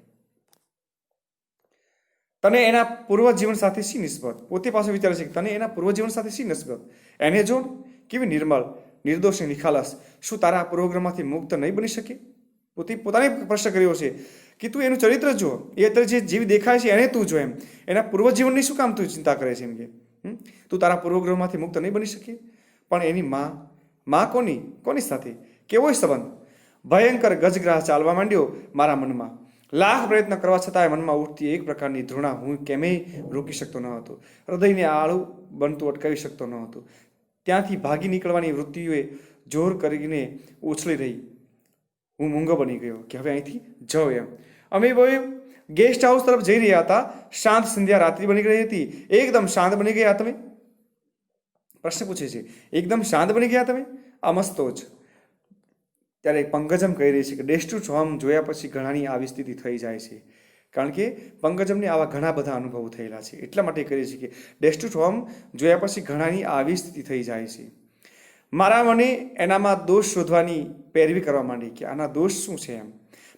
S1: તને એના પૂર્વજીવન સાથે શી નિસ્બત? પોતે પાછો વિચારે છે કે તને એના પૂર્વજીવન સાથે શી નિસ્બત? એને જો કેવી નિર્મળ, નિર્દોષ, નિખાલસ. શું તારા પૂર્વગ્રહમાંથી મુક્ત નહીં બની શકે? પોતાને પ્રશ્ન કર્યો છે કે તું એનું ચરિત્ર જો, એ અત્યારે જેવી દેખાય છે એને તું જો. એના પૂર્વજીવનની શું કામ તું ચિંતા કરે છે? એમ કે તું તારા પૂર્વગ્રહમાંથી મુક્ત નહીં બની શકે. પણ એની માં કોની સાથે? કેવો સંબંધ? ભયંકર ગજગ્રાહ ચાલવા માંડ્યો મારા મનમાં. લાખ પ્રયત્ન કરવા છતાં મનમાં ઉઠતી એક પ્રકારની ધૃણા હું કેમેય રોકી શકતો ન હતો. હૃદયને આળું બનતું અટકાવી શકતો ન હતો. ત્યાંથી ભાગી નીકળવાની વૃત્તિઓએ જોર કરીને ઉછળી રહી. હું મૂંગો બની ગયો કે હવે અહીંથી જાઉં એમ. અમે ગેસ્ટ હાઉસ તરફ જઈ રહ્યા હતા. શાંત સંધ્યા રાત્રિ બની ગઈ હતી. એકદમ શાંત બની ગયા તમે? પ્રશ્ન પૂછે છે. એકદમ શાંત બની ગયા તમે? આ મસ્તો જ. ત્યારે પંકજમ કહી રહી છે કે ડેશ ટુ હોમ જોયા પછી ઘણાની આવી સ્થિતિ થઈ જાય છે. કારણ કે પંકજમને આવા ઘણા બધા અનુભવો થયેલા છે, એટલા માટે કહી છે કે ડેશ ટુ હોમ જોયા પછી ઘણાની આવી સ્થિતિ થઈ જાય છે. મારા મને એનામાં દોષ શોધવાની પેરવી કરવા માંડી કે આના દોષ શું છે એમ.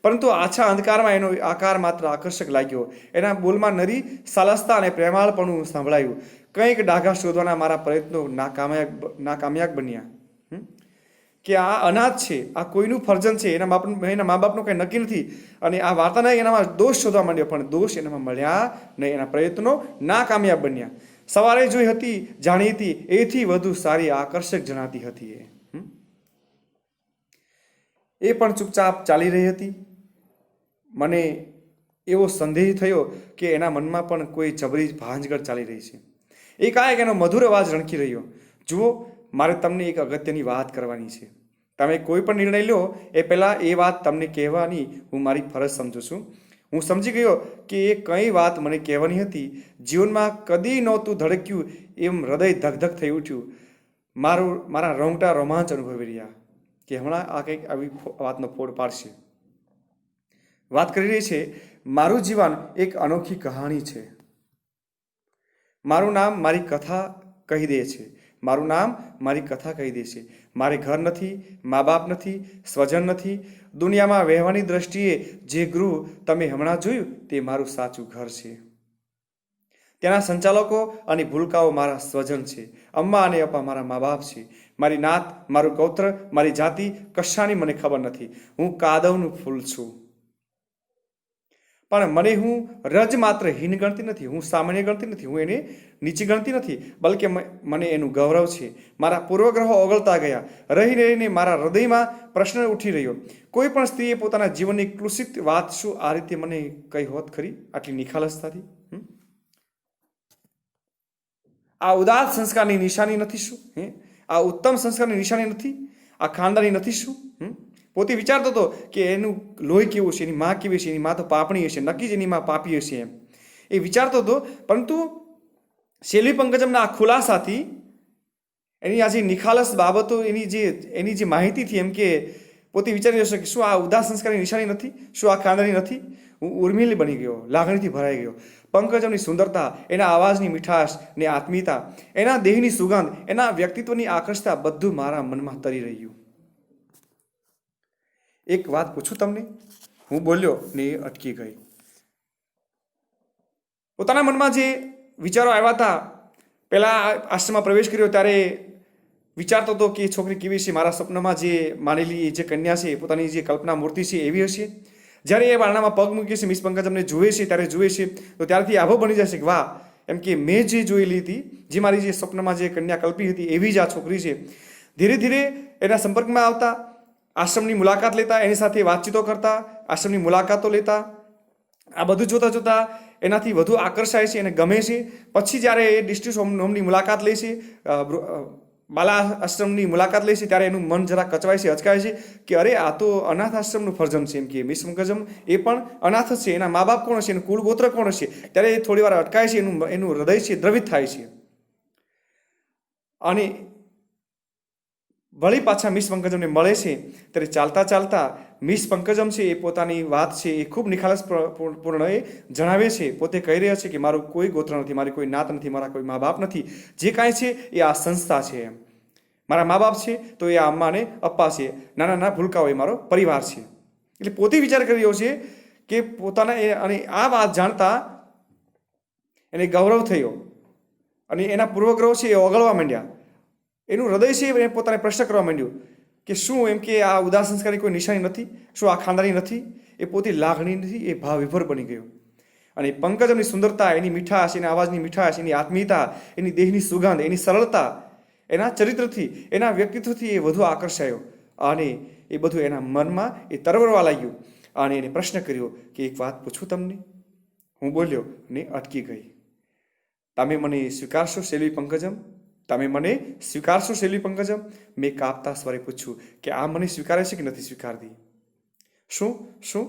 S1: પરંતુ આછા અંધકારમાં એનો આકાર માત્ર આકર્ષક લાગ્યો. એના બોલમાં નરી સાલસતા અને પ્રેમાળપણું સાંભળાયું. કંઈક ડાઘા શોધવાના મારા પ્રયત્નો નાકામયાબ બન્યા. કે આ અનાથ છે, આ કોઈનું ફરજન છે, એના મા બાપનું કંઈ નક્કી નથી, અને આ વાર્તાના એનામાં દોષ શોધવા માંડ્યો, પણ દોષ એનામાં મળ્યા નહીં. એના પ્રયત્નો નાકામયાબ બન્યા. સવારે જોઈ હતી, જાણી હતી, એથી વધુ સારી આકર્ષક જણાતી હતી. એ પણ ચૂપચાપ ચાલી રહી હતી. મને એવો સંદેહ થયો કે એના મનમાં પણ કોઈ જબરી ભાંજગડ ચાલી રહી છે. એકાએક એનો મધુર અવાજ રણકી રહ્યો. જુઓ, મારે તમને એક અગત્યની વાત કરવાની છે. તમે કોઈ પણ નિર્ણય લો એ પહેલાં એ વાત તમને કહેવાની હું મારી ફરજ સમજું છું. હું સમજી ગયો કે એ કઈ વાત મને કહેવાની હતી. જીવનમાં કદી નહોતું ધડક્યું એમ હૃદય ધગધગ થઈ ઉઠ્યું. મારા રોંગટા રોમાંચ અનુભવી રહ્યા કે હમણાં આ કંઈક આવી વાતનો ફોડ પાડશે. વાત કરી રહી છે મારું જીવન એક અનોખી કહાણી છે. મારું નામ મારી કથા કહી દે છે. મારું નામ મારી કથા કહી દે છે. મારે ઘર નથી, મા બાપ નથી, સ્વજન નથી. દુનિયામાં વહેવાની દ્રષ્ટિએ જે ગૃહ તમે હમણાં જોયું તે મારું સાચું ઘર છે. તેના સંચાલકો અને ભૂલકાઓ મારા સ્વજન છે. અમ્મા અને અપ્પા મારા મા બાપ છે. મારી નાત, મારું ગોત્ર, મારી જાતિ કશાની મને ખબર નથી. હું કાદવનું ફૂલ છું. પણ મને હું રજ માત્ર હીન ગણતી નથી, હું સામાન્ય ગણતી નથી, હું એને નીચી ગણતી નથી, બલકે મને એનું ગૌરવ છે. મારા પૂર્વગ્રહો ઓગળતા ગયા. રહી રહીને મારા હૃદયમાં પ્રશ્ન ઉઠી રહ્યો, કોઈ પણ સ્ત્રીએ પોતાના જીવનની ક્લુષિત વાત શું આ રીતે મને કહી હોત ખરી, આટલી નિખાલસતાથી? આ ઉદાત્ત સંસ્કારની નિશાની નથી શું? આ ઉત્તમ સંસ્કારની નિશાની નથી? આ ખાનદાની નથી શું? પોતે વિચારતો હતો કે એનું લોહી કેવું છે, એની માં કેવી છે, એની માં તો પાપણી હશે, નક્કી જ એની માં પાપી હશે એમ એ વિચારતો હતો. પરંતુ શેલ્વી પંકજમના આ ખુલાસાથી એની આ જે નિખાલસ બાબતો, એની જે માહિતીથી એમ કે પોતે વિચારી જશે કે શું આ ઉદાસ સંસ્કારની નિશાની નથી, શું આ ખાનદાની નથી? હું ઉર્મિલી બની ગયો, લાગણીથી ભરાઈ ગયો. પંકજમની સુંદરતા, એના અવાજની મીઠાશ ને આત્મીયતા, એના દેહની સુગંધ, એના વ્યક્તિત્વની આકર્ષતા બધું મારા મનમાં તરી રહ્યું. એક વાત પૂછું તમને, હું બોલ્યો ને એ અટકી ગઈ. પોતાના મનમાં જે વિચારો આવ્યા હતા, પહેલા આશ્રમમાં પ્રવેશ કર્યો ત્યારે વિચારતો હતો કે છોકરી કેવી છે, મારા સપનામાં જે માનેલી જે કન્યા છે, પોતાની જે કલ્પના મૂર્તિ છે એવી હશે. જ્યારે એ બારણામાં પગ મૂકે છે, મિસ પંકજમને જુએ છે, ત્યારે જુએ છે તો ત્યારથી આવો બની જશે કે વાહ, એમ કે મેં જે જોયેલી હતી, જે મારી જે સ્વપ્નમાં જે કન્યા કલ્પી હતી એવી જ આ છોકરી છે. ધીરે ધીરે એના સંપર્કમાં આવતા, આશ્રમની મુલાકાત લેતા, એની સાથે વાતચીતો કરતા, આશ્રમની મુલાકાતો લેતા, આ બધું જોતા જોતા એનાથી વધુ આકર્ષાય છે, એને ગમે છે. પછી જ્યારે એ ડિસ્ટ્રિક્ટ હોમની મુલાકાત લે છે, બાલા આશ્રમની મુલાકાત લે છે, ત્યારે એનું મન જરા કચવાય છે, અચકાય છે કે અરે આ તો અનાથ આશ્રમનું ફરજમ છે. એમ કે મિસ પંકજમ એ પણ અનાથ જ છે, એના મા બાપ કોણ હશે, એનું કુળ ગોત્ર કોણ હશે? ત્યારે એ થોડી વાર અટકાય છે, એનું હૃદય છે દ્રવિત થાય છે. અને વળી પાછા મિસ પંકજમને મળે છે ત્યારે ચાલતા ચાલતા મિસ પંકજમ છે એ પોતાની વાત છે એ ખૂબ નિખાલસ પૂર્ણ એ જણાવે છે. પોતે કહી રહ્યા છે કે મારું કોઈ ગોત્ર નથી, મારી કોઈ નાત નથી, મારા કોઈ મા બાપ નથી, જે કાંઈ છે એ આ સંસ્થા છે. એમ મારા મા બાપ છે તો એ આ અમ્મા ને અપ્પા છે, નાના નાના ભૂલકાઓ એ મારો પરિવાર છે. એટલે પોતે વિચાર કરી રહ્યો છે કે પોતાના, અને આ વાત જાણતા એને ગૌરવ થયો અને એના પૂર્વગ્રહો છે એ ઓગળવા માંડ્યા. એનું હૃદય છે એ પોતાને પ્રશ્ન કરવા માંડ્યું કે શું એમ કે આ ઉદાસ સંસ્કારની કોઈ નિશાની નથી, શું આ ખાનદાની નથી? એ પોતે લાગણી નથી, એ ભાવ વિભોર બની ગયો. અને પંકજમની સુંદરતા, એની મીઠાશ, એના અવાજની મીઠાશ, એની આત્મીયતા, એની દેહની સુગંધ, એની સરળતા, એના ચરિત્રથી, એના વ્યક્તિત્વથી એ વધુ આકર્ષાયો અને એ બધું એના મનમાં એ તરવરવા લાગ્યું. અને એને પ્રશ્ન કર્યો કે એક વાત પૂછું તમને? હું બોલ્યો ને અટકી ગઈ. તમે મને સ્વીકારશો સેલ્વી પંકજમ? તમે મને સ્વીકારશો સેલ્વી પંકજમ? મેં કાપતા સ્વરે પૂછ્યું કે આ મને સ્વીકારે છે કે નથી સ્વીકારતી? શું શું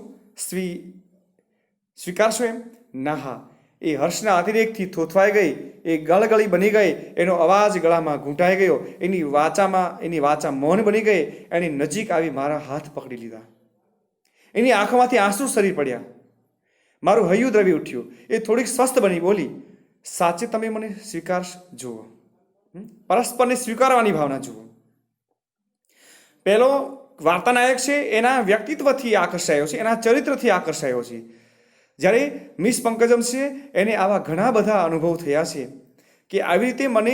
S1: સ્વીકારશો એમ? ના હા. એ હર્ષના અતિરેકથી થોથવાઈ ગઈ, એ ગળગળી બની ગઈ, એનો અવાજ ગળામાં ઘૂંટાઈ ગયો, એની વાચા મૌન બની ગઈ. એની નજીક આવી મારા હાથ પકડી લીધા, એની આંખોમાંથી આંસુ સરી પડ્યા, મારું હૈયું દ્રવી ઉઠ્યું. એ થોડીક સ્વસ્થ બની બોલી, સાચે તમે મને સ્વીકારશો? જુઓ, પરસ્પરને સ્વીકારવાની ભાવના જુઓ. પહેલો વાર્તાનાયક છે એના વ્યક્તિત્વથી આકર્ષાયો છે, એના ચરિત્રથી આકર્ષાયો છે. જ્યારે મિસ પંકજમ છે એને આવા ઘણા બધા અનુભવ થયા છે કે આવી રીતે મને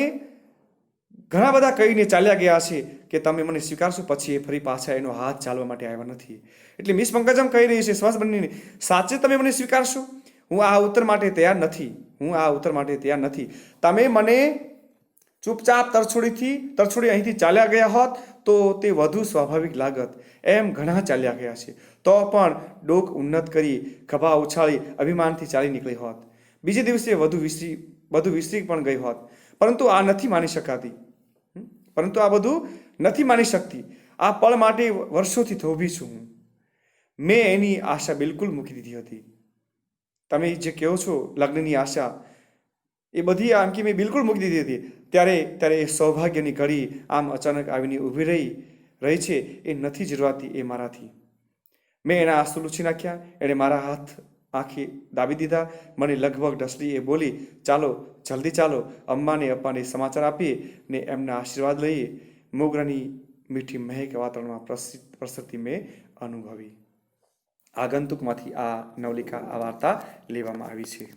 S1: ઘણા બધા કહીને ચાલ્યા ગયા છે કે તમે મને સ્વીકારશો, પછી એ ફરી પાછા એનો હાથ ચાલવા માટે આવ્યા નથી. એટલે મિસ પંકજમ કહી રહી છે સ્વસ્થ બનીને, સાચે તમે મને સ્વીકારશો? હું આ ઉત્તર માટે તૈયાર નથી, હું આ ઉત્તર માટે તૈયાર નથી. તમે મને ચૂપચાપ તરછોડી અહીંથી ચાલ્યા ગયા હોત તો તે વધુ સ્વાભાવિક લાગત. એમ ઘણા ચાલ્યા ગયા છે તો પણ ડોક ઉન્નત કરી, ખભા ઉછાળી અભિમાનથી ચાલી નીકળી હોત. બીજે દિવસે વધુ વિસરી પણ ગઈ હોત. પરંતુ આ નથી માની શકાતી, પરંતુ આ બધું નથી માની શકતી. આ પળ માટે વર્ષોથી થોભી છું હું. મેં એની આશા બિલકુલ મૂકી દીધી હતી. તમે જે કહો છો લગ્નની આશા, એ બધી આમ કે મેં બિલકુલ મૂકી દીધી હતી. ત્યારે એ સૌભાગ્યની ઘડી આમ અચાનક આવીને ઊભી રહી છે એ નથી જરવાતી એ મારાથી. મેં એના આંસુ લૂછી નાખ્યા, એણે મારા હાથ આંખી દાબી દીધા, મને લગભગ ઢસડી. એ બોલી, ચાલો જલ્દી ચાલો, અમ્માને અપ્પાને સમાચાર આપીએ ને એમના આશીર્વાદ લઈએ. મોગરાની મીઠી મહેક વાતાવરણમાં પ્રસરતી મેં અનુભવી. આગંતુકમાંથી આ નવલિકા, આ વાર્તા લેવામાં આવી છે.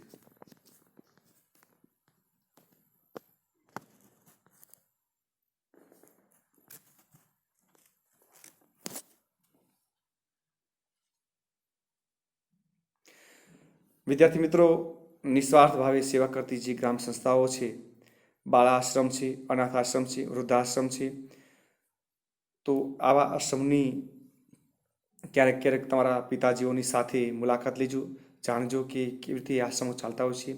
S1: વિદ્યાર્થી મિત્રો, નિસ્વાર્થ ભાવે સેવા કરતી જે ગ્રામ સંસ્થાઓ છે, બાળાશ્રમ છે, અનાથ આશ્રમ છે, વૃદ્ધાશ્રમ છે, તો આવા આશ્રમની ક્યારેક ક્યારેક તમારા પિતાજીઓની સાથે મુલાકાત લેજો, જાણજો કે કેવી રીતે આશ્રમો ચાલતા હોય છે,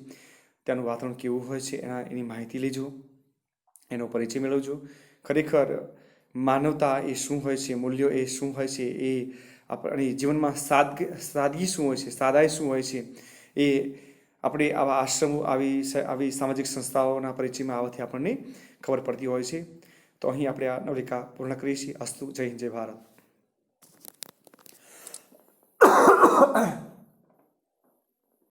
S1: ત્યાંનું વાતાવરણ કેવું હોય છે, એની માહિતી લેજો, એનો પરિચય મેળવજો. ખરેખર માનવતા એ શું હોય છે, મૂલ્યો એ શું હોય છે, એ આપણી જીવનમાં સાદગી શું હોય છે, સાદાઈ શું હોય છે, એ આપણે આવા આશ્રમો, આવી સામાજિક સંસ્થાઓના પરિચયમાં આવવાથી આપણને ખબર પડતી હોય છે. તો અહીં આપણે આ નવલિકા પૂર્ણ કરીએ છીએ. અસ્તુ. જય હિન્દ, જય ભારત.